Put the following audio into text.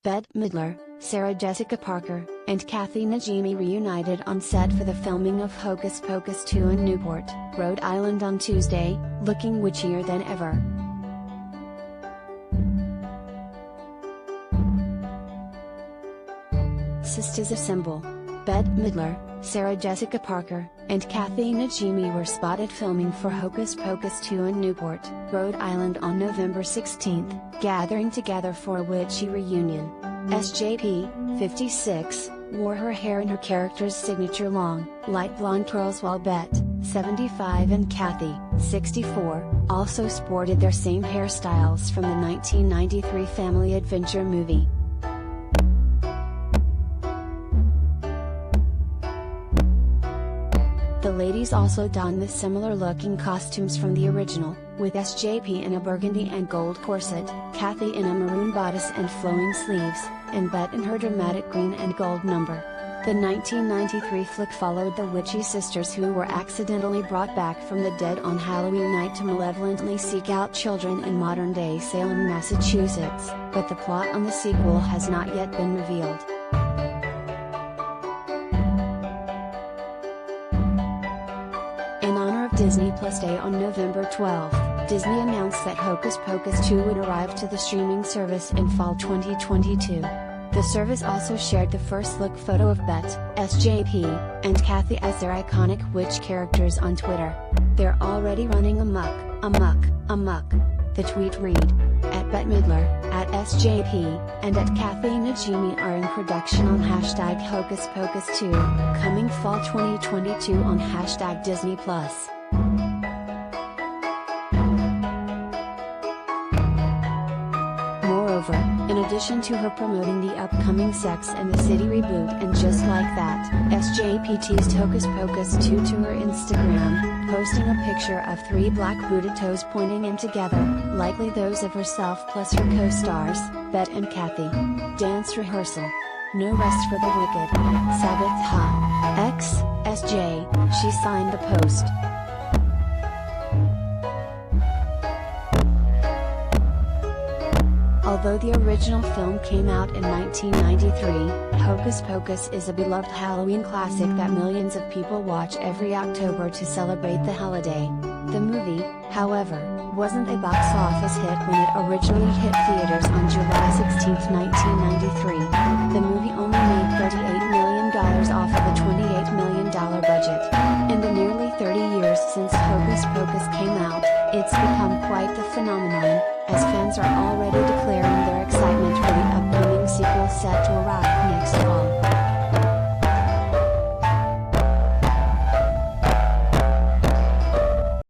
Bette Midler, Sarah Jessica Parker, and Kathy Najimy reunited on set for the filming of Hocus Pocus 2 in Newport, Rhode Island on Tuesday, looking witchier than ever. Sistahs assemble. Bette Midler, Sarah Jessica Parker, and Kathy Najimy were spotted filming for Hocus Pocus 2 in Newport, Rhode Island on November 16, gathering together for a witchy reunion. SJP, 56, wore her hair in her character's signature long, light blonde curls, while Bette, 75, and Kathy, 64, also sported their same hairstyles from the 1993 family adventure movie. The ladies also donned the similar-looking costumes from the original, with SJP in a burgundy and gold corset, Kathy in a maroon bodice and flowing sleeves, and Bette in her dramatic green and gold number. The 1993 flick followed the witchy sisters who were accidentally brought back from the dead on Halloween night to malevolently seek out children in modern-day Salem, Massachusetts, but the plot on the sequel has not yet been revealed. In honor of Disney Plus Day on November 12, Disney announced that Hocus Pocus 2 would arrive to the streaming service in fall 2022. The service also shared the first look photo of Bette, SJP, and Kathy as their iconic witch characters on Twitter. "They're already running amok, amok, amok." The tweet read, "At Bette Midler, at SJP, and at Kathy Najimy are in production on #Hocus Pocus 2, coming fall 2022 on #Disney Plus." Moreover, in addition to her promoting the upcoming Sex and the City reboot and Just Like That, SJP teased Hocus Pocus 2 to her Instagram, posting a picture of 3 black-booted toes pointing in together, likely those of herself plus her co-stars, Bette and Kathy. Dance rehearsal. No rest for the wicked. Sabbath ha. X, SJ, she signed the post. Although the original film came out in 1993, Hocus Pocus is a beloved Halloween classic that millions of people watch every October to celebrate the holiday. The movie, however, wasn't a box office hit when it originally hit theaters on July 16, 1993. The movie only made $38 million off of a $28 million budget. In the nearly 30 years since Hocus Pocus came out, it's become quite the phenomenon, as fans are already declaring their